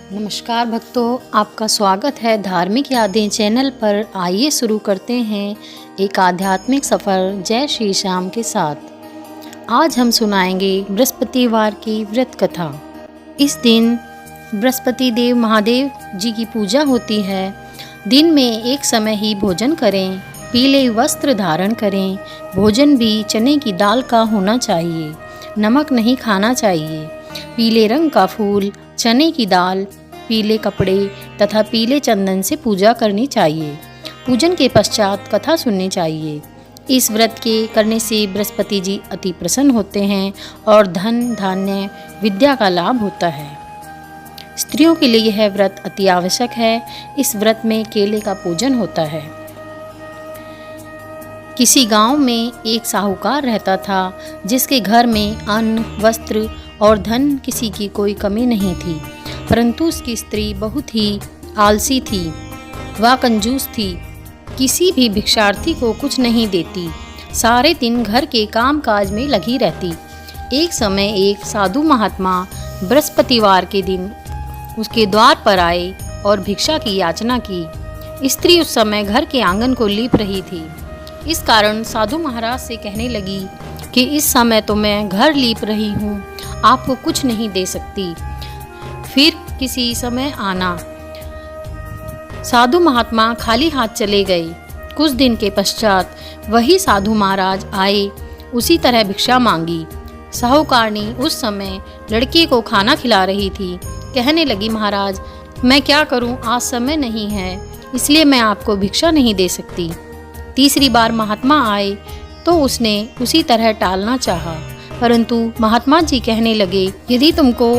नमस्कार भक्तों, आपका स्वागत है धार्मिक यादें चैनल पर। आइए शुरू करते हैं एक आध्यात्मिक सफ़र जय श्री श्याम के साथ। आज हम सुनाएंगे बृहस्पतिवार की व्रत कथा। इस दिन बृहस्पति देव महादेव जी की पूजा होती है। दिन में एक समय ही भोजन करें, पीले वस्त्र धारण करें। भोजन भी चने की दाल का होना चाहिए, नमक नहीं खाना चाहिए। पीले रंग का फूल, चने की दाल, पीले कपड़े तथा पीले चंदन से पूजा करनी चाहिए। पूजन के पश्चात कथा सुननी चाहिए। इस व्रत के करने से बृहस्पति जी अति प्रसन्न होते हैं और धन धान्य विद्या का लाभ होता है। स्त्रियों के लिए यह व्रत अति आवश्यक है। इस व्रत में केले का पूजन होता है। किसी गांव में एक साहूकार रहता था, जिसके घर में अन्न, वस्त्र और धन किसी की कोई कमी नहीं थी। परंतु उसकी स्त्री बहुत ही आलसी थी। वह कंजूस थी, किसी भी भिक्षार्थी को कुछ नहीं देती। सारे दिन घर के काम काज में लगी रहती। एक समय एक साधु महात्मा बृहस्पतिवार के दिन उसके द्वार पर आए और भिक्षा की याचना की। स्त्री उस समय घर के आंगन को लीप रही थी। इस कारण साधु महाराज से कहने लगी कि इस समय तो मैं घर लीप रही हूँ, आपको कुछ नहीं दे सकती, फिर किसी समय आना। साधु महात्मा खाली हाथ चले गए। कुछ दिन के पश्चात वही साधु महाराज आए, उसी तरह भिक्षा मांगी। साहूकारनी उस समय लड़के को खाना खिला रही थी। कहने लगी, महाराज मैं क्या करूं, आज समय नहीं है, इसलिए मैं आपको भिक्षा नहीं दे सकती। तीसरी बार महात्मा आए तो उसने उसी तरह टालना चाहा, परंतु महात्मा जी कहने लगे, यदि तुमको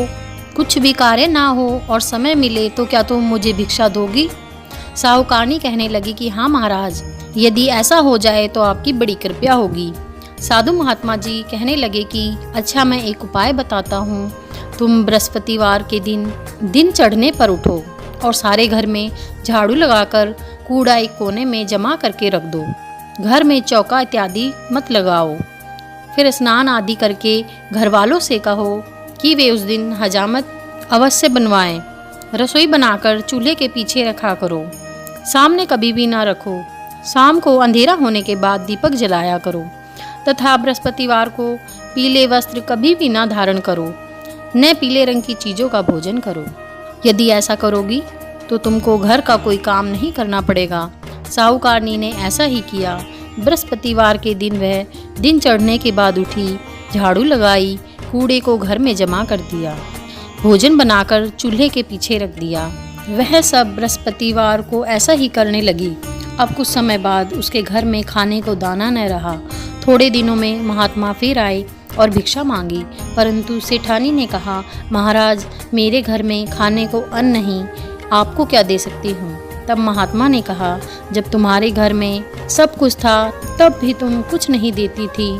कुछ भी कार्य ना हो और समय मिले तो क्या तुम मुझे भिक्षा दोगी? साहूकारनी कहने लगी कि हाँ महाराज, यदि ऐसा हो जाए तो आपकी बड़ी कृपया होगी। साधु महात्मा जी कहने लगे कि अच्छा, मैं एक उपाय बताता हूँ। तुम बृहस्पतिवार के दिन चढ़ने पर उठो और सारे घर में झाड़ू लगाकर कूड़ा एक कोने में जमा करके रख दो। घर में चौका इत्यादि मत लगाओ। फिर स्नान आदि करके घर वालों से कहो कि वे उस दिन हजामत अवश्य बनवाएं। रसोई बनाकर चूल्हे के पीछे रखा करो, सामने कभी भी ना रखो। शाम को अंधेरा होने के बाद दीपक जलाया करो तथा बृहस्पतिवार को पीले वस्त्र कभी भी ना धारण करो, न पीले रंग की चीज़ों का भोजन करो। यदि ऐसा करोगी तो तुमको घर का कोई काम नहीं करना पड़ेगा। साहूकारनी ने ऐसा ही किया। बृहस्पतिवार के दिन वह दिन चढ़ने के बाद उठी, झाड़ू लगाई, कूड़े को घर में जमा कर दिया, भोजन बनाकर चूल्हे के पीछे रख दिया। वह सब बृहस्पतिवार को ऐसा ही करने लगी। अब कुछ समय बाद उसके घर में खाने को दाना न रहा। थोड़े दिनों में महात्मा फिर आए और भिक्षा मांगी, परंतु सेठानी ने कहा, महाराज मेरे घर में खाने को अन्न नहीं, आपको क्या दे सकती हूँ? तब महात्मा ने कहा, जब तुम्हारे घर में सब कुछ था तब भी तुम कुछ नहीं देती थी,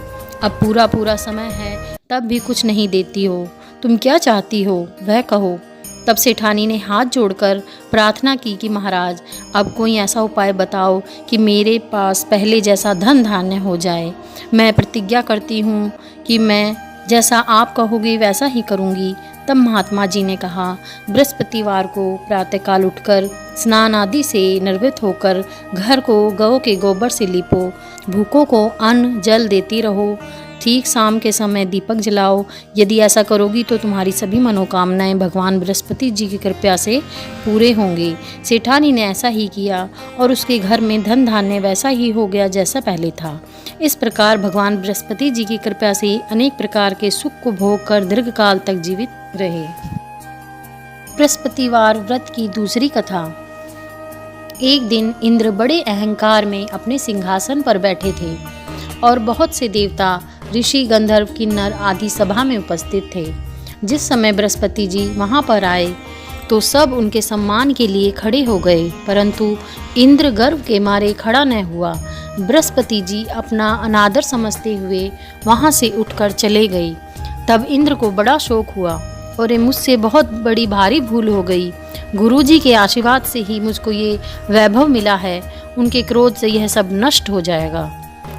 अब पूरा समय है तब भी कुछ नहीं देती हो। तुम क्या चाहती हो वह कहो। तब सेठानी ने हाथ जोड़कर प्रार्थना की कि महाराज अब कोई ऐसा उपाय बताओ कि मेरे पास पहले जैसा धन धान्य हो जाए। मैं प्रतिज्ञा करती हूँ कि मैं जैसा आप कहोगे वैसा ही करूँगी। तब महात्मा जी ने कहा, बृहस्पतिवार को प्रातःकाल उठकर स्नान आदि से निर्वृत्त होकर घर को गौ के गोबर से लीपो, भूखों को अन्न जल देती रहो, ठीक शाम के समय दीपक जलाओ। यदि ऐसा करोगी तो तुम्हारी सभी मनोकामनाएं भगवान बृहस्पति जी की कृपा से पूरे होंगे। सेठानी ने ऐसा ही किया और उसके घर में धन धान्य वैसा ही हो गया जैसा पहले था। इस प्रकार भगवान बृहस्पति जी की कृपा से अनेक प्रकार के सुख को भोग कर दीर्घकाल तक जीवित रहे। बृहस्पतिवार व्रत की दूसरी कथा। एक दिन इंद्र बड़े अहंकार में अपने सिंहासन पर बैठे थे और बहुत से देवता, ऋषि, गंधर्व, किन्नर आदि सभा में उपस्थित थे। जिस समय बृहस्पति जी वहां पर आए तो सब उनके सम्मान के लिए खड़े हो गए, परंतु इंद्र गर्व के मारे खड़ा न हुआ। बृहस्पति जी अपना अनादर समझते हुए वहां से उठकर चले गए। तब इंद्र को बड़ा शोक हुआ और मुझसे बहुत बड़ी भारी भूल हो गई। गुरुजी के आशीर्वाद से ही मुझको ये वैभव मिला है, उनके क्रोध से यह सब नष्ट हो जाएगा,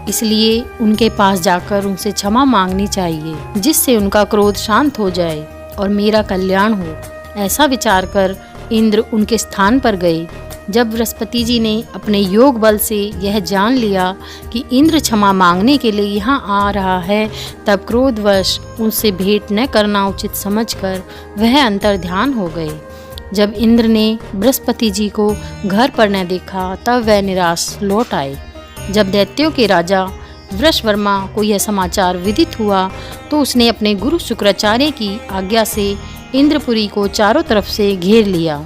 इसलिए उनके पास जाकर उनसे क्षमा मांगनी चाहिए, जिससे उनका क्रोध शांत हो जाए और मेरा कल्याण हो। ऐसा विचार कर इंद्र उनके स्थान पर गए। जब बृहस्पति जी ने अपने योग बल से यह जान लिया कि इंद्र क्षमा मांगने के लिए यहाँ आ रहा है, तब क्रोधवश उनसे भेंट न करना उचित समझकर वह अंतर ध्यान हो गए। जब इंद्र ने बृहस्पति जी को घर पर न देखा, तब वह निराश लौट आए। जब दैत्यों के राजा वृषवर्मा को यह समाचार विदित हुआ, तो उसने अपने गुरु शुक्राचार्य की आज्ञा से इंद्रपुरी को चारों तरफ से घेर लिया।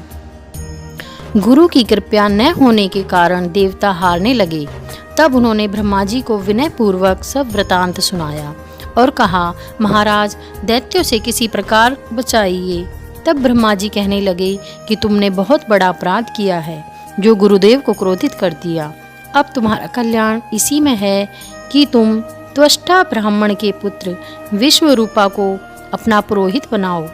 गुरु की कृपा न होने के कारण देवता हारने लगे। तब उन्होंने ब्रह्मा जी को विनय पूर्वक सब वृतांत सुनाया और कहा, महाराज, दैत्यों से किसी प्रकार बचाइए। तब ब्रह्मा जी कहने लगे कि तुमने बहुत बड़ा अपराध किया है, जो गुरुदेव को क्रोधित कर दिया। अब तुम्हारा कल्याण इसी में है कि तुम त्वष्टा ब्राह्मण के पुत्र विश्वरूपा को अपना पुरोहित बनाओ।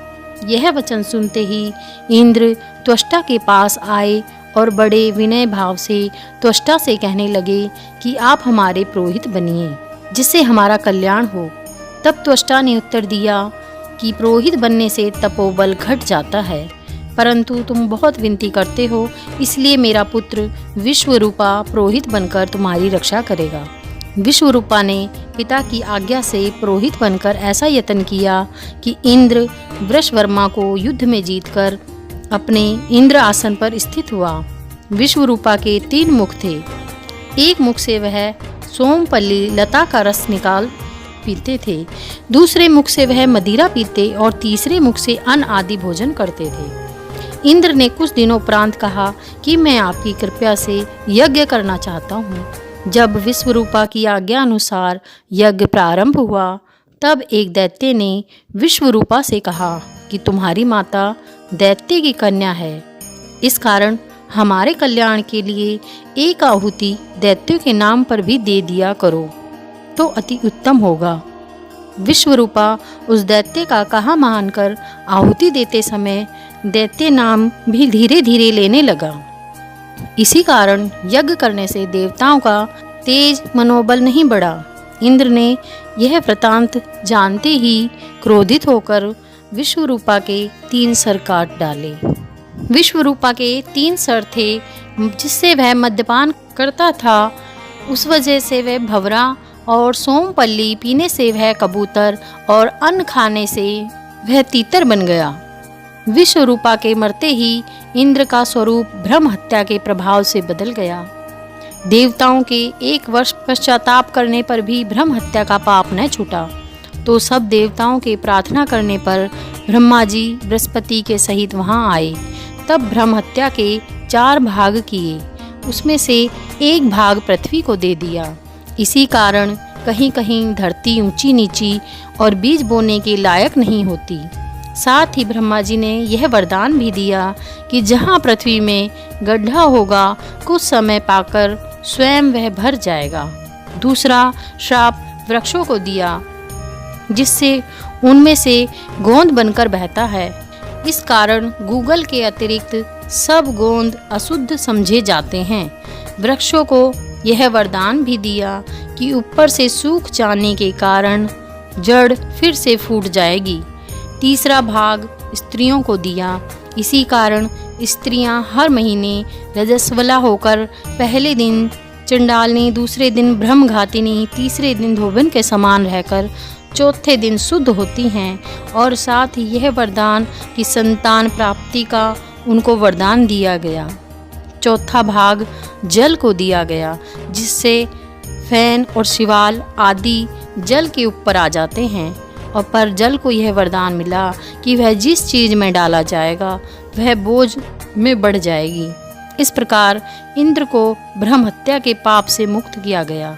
यह वचन सुनते ही इंद्र त्वष्टा के पास आए और बड़े विनय भाव से त्वष्टा से कहने लगे कि आप हमारे पुरोहित बनिए, जिससे हमारा कल्याण हो। तब त्वष्टा ने उत्तर दिया कि पुरोहित बनने से तपोबल घट जाता है, परंतु तुम बहुत विनती करते हो, इसलिए मेरा पुत्र विश्वरूपा पुरोहित बनकर तुम्हारी रक्षा करेगा। विश्वरूपा ने पिता की आज्ञा से पुरोहित बनकर ऐसा यत्न किया कि इंद्र वृषवर्मा को युद्ध में जीतकर अपने इंद्र आसन पर स्थित हुआ। विश्वरूपा के 3 मुख थे। एक मुख से वह सोमपल्ली लता का रस निकाल पीते थे, दूसरे मुख से वह मदिरा पीते और तीसरे मुख से अन्न आदि भोजन करते थे। इंद्र ने कुछ दिनों उपरांत कहा कि मैं आपकी कृपा से यज्ञ करना चाहता हूँ। जब विश्वरूपा की आज्ञा अनुसार यज्ञ प्रारंभ हुआ, तब एक दैत्य ने विश्वरूपा से कहा कि तुम्हारी माता दैत्य की कन्या है, इस कारण हमारे कल्याण के लिए एक आहुति दैत्यों के नाम पर भी दे दिया करो तो अति उत्तम होगा। विश्वरूपा उस दैत्य का कहा मानकर आहुति देते समय दैत्य नाम भी धीरे धीरे लेने लगा। इसी कारण यज्ञ करने से देवताओं का तेज मनोबल नहीं बढ़ा। इंद्र ने यह वृतांत जानते ही क्रोधित होकर विश्वरूपा के 3 सर काट डाले। विश्वरूपा के 3 सर थे, जिससे वह मद्यपान करता था। उस वजह से वह भंवरा और सोमपल्ली पीने से वह कबूतर और अन्न खाने से वह तीतर बन गया। विश्वरूपा के मरते ही इंद्र का स्वरूप ब्रह्म हत्या के प्रभाव से बदल गया। देवताओं के 1 वर्ष पश्चाताप करने पर भी ब्रह्म हत्या का पाप न छूटा, तो सब देवताओं के प्रार्थना करने पर ब्रह्मा जी बृहस्पति के सहित वहां आए। तब ब्रह्म हत्या के 4 भाग किए, उसमें से 1 भाग पृथ्वी को दे दिया। इसी कारण कहीं कहीं धरती ऊंची नीची और बीज बोने के लायक नहीं होती। साथ ही ब्रह्मा जी ने यह वरदान भी दिया कि जहाँ पृथ्वी में गड्ढा होगा, कुछ समय पाकर स्वयं वह भर जाएगा। दूसरा श्राप वृक्षों को दिया, जिससे उनमें से गोंद बनकर बहता है। इस कारण गूगल के अतिरिक्त सब गोंद अशुद्ध समझे जाते हैं। वृक्षों को यह वरदान भी दिया कि ऊपर से सूख जाने के कारण जड़ फिर से फूट जाएगी। तीसरा भाग स्त्रियों को दिया। इसी कारण स्त्रियां हर महीने रजस्वला होकर पहले दिन चंडालनी, दूसरे दिन ब्रह्मघातिनी, तीसरे दिन धोबन के समान रहकर चौथे दिन शुद्ध होती हैं। और साथ ही यह वरदान कि संतान प्राप्ति का उनको वरदान दिया गया। चौथा भाग जल को दिया गया, जिससे फैन और शिवाल आदि जल के ऊपर आ जाते हैं। और पर जल को यह वरदान मिला कि वह जिस चीज़ में डाला जाएगा वह बोझ में बढ़ जाएगी। इस प्रकार इंद्र को ब्रह्म हत्या के पाप से मुक्त किया गया।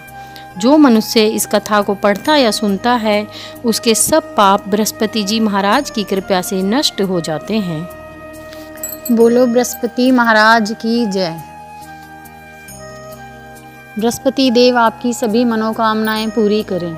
जो मनुष्य इस कथा को पढ़ता या सुनता है, उसके सब पाप बृहस्पति जी महाराज की कृपा से नष्ट हो जाते हैं। बोलो बृहस्पति महाराज की जय। बृहस्पति देव आपकी सभी मनोकामनाएं पूरी करें।